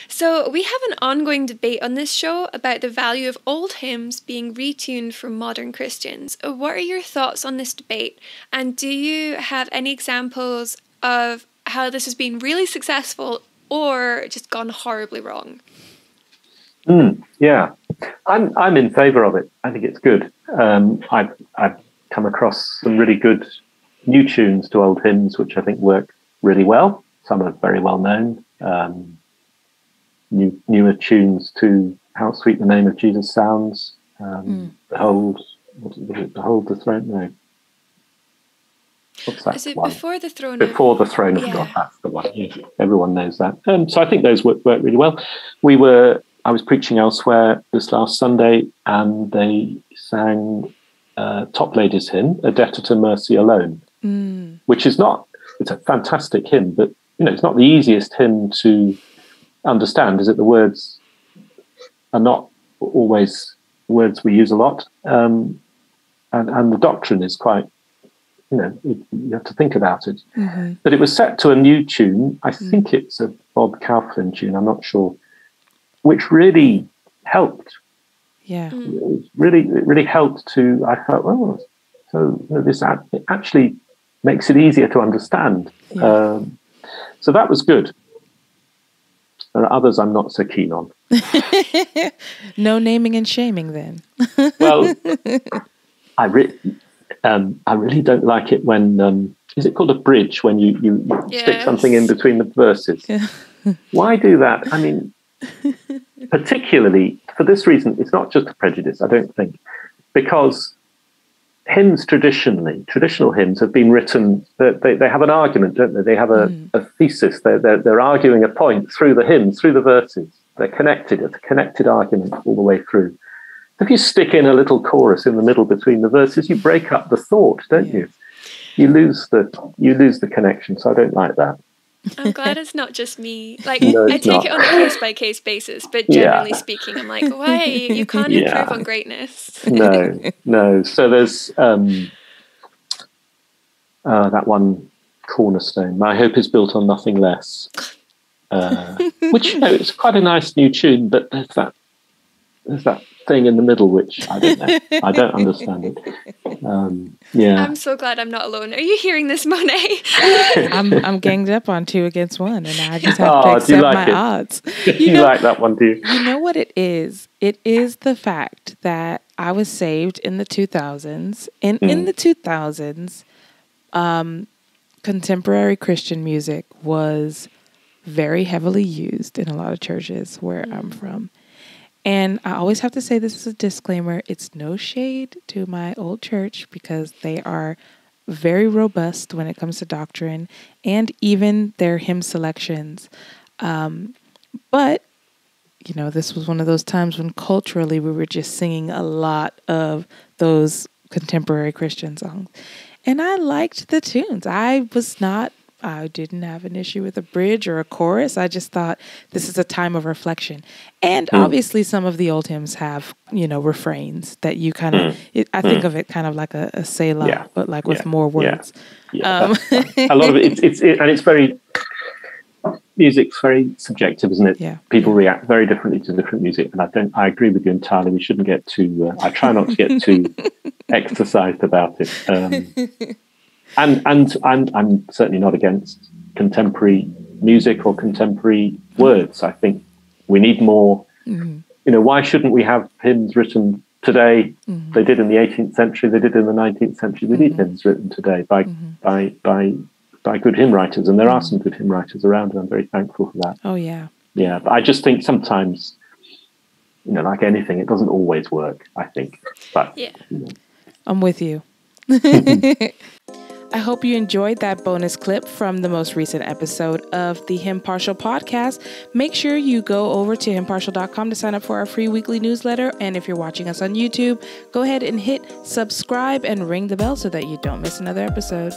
So we have an ongoing debate on this show about the value of old hymns being retuned for modern Christians. What are your thoughts on this debate? And do you have any examples of how this has been really successful or just gone horribly wrong? Yeah, I'm in favour of it. I think it's good. I've come across some really good new tunes to old hymns, which I think work really well. Some are very well known. Newer tunes to "How Sweet the Name of Jesus Sounds." Behold, behold the throne. No, what's that? Is it one? Before the Throne? Before the Throne of God. That's the one. Yeah, everyone knows that. So I think those work really well. I was preaching elsewhere this last Sunday, and they sang Top Ladies' hymn, "A Debtor to Mercy Alone," which is not. It's a fantastic hymn, but it's not the easiest hymn to understand. Is it? The words are not always words we use a lot, and the doctrine is quite. You have to think about it. But it was set to a new tune. I think it's a Bob Kauflin tune. I'm not sure. Which really helped. Yeah. It really helped to. I felt, so this actually makes it easier to understand. Yeah. So that was good. There are others I'm not so keen on. No naming and shaming, then. Well, I really don't like it when is it called a bridge when you stick something in between the verses? Yeah. Why do that? I mean, particularly for this reason, it's not just a prejudice, I don't think, because hymns traditional hymns have been written. They have an argument, don't they? They have a thesis. They're arguing a point through the hymn, through the verses. They're connected. It's a connected argument all the way through. If you stick in a little chorus in the middle between the verses, you break up the thought, don't you? You lose the connection. So I don't like that. I'm glad it's not just me. Like, No, I take it on a case-by-case basis, but generally speaking, I'm like, why? You can't improve on greatness. No. So there's that one cornerstone. My hope is built on nothing less. Which, it's quite a nice new tune, but there's that thing in the middle which I don't know. I don't understand it. I'm so glad I'm not alone. Are you hearing this, Monet? I'm ganged up on 2 against 1, and I just have to accept my odds. You like that one, do you? You know what it is? It is the fact that I was saved in the 2000s, and in the 2000s, contemporary Christian music was very heavily used in a lot of churches where I'm from. And I always have to say this as a disclaimer. It's no shade to my old church because they are very robust when it comes to doctrine and even their hymn selections. But, this was one of those times when culturally we were just singing a lot of those contemporary Christian songs. And I liked the tunes. I didn't have an issue with a bridge or a chorus. I just thought this is a time of reflection. And obviously some of the old hymns have, refrains that you kind of, I think of it kind of like a Selah, but like with more words. Yeah. A lot of it, it's very, music's very subjective, isn't it? Yeah. People react very differently to different music. And I agree with you entirely. We shouldn't get too, I try not to get too exercised about it. And I'm certainly not against contemporary music or contemporary words. I think we need more. Why shouldn't we have hymns written today? They did in the 18th century. They did in the 19th century. We need hymns written today by good hymn writers, and there are some good hymn writers around, and I'm very thankful for that. Oh yeah. Yeah, but I just think sometimes, like anything, it doesn't always work. I think, but I'm with you. I hope you enjoyed that bonus clip from the most recent episode of the Hymnpartial podcast. Make sure you go over to hymnpartial.com to sign up for our free weekly newsletter. And if you're watching us on YouTube, go ahead and hit subscribe and ring the bell so that you don't miss another episode.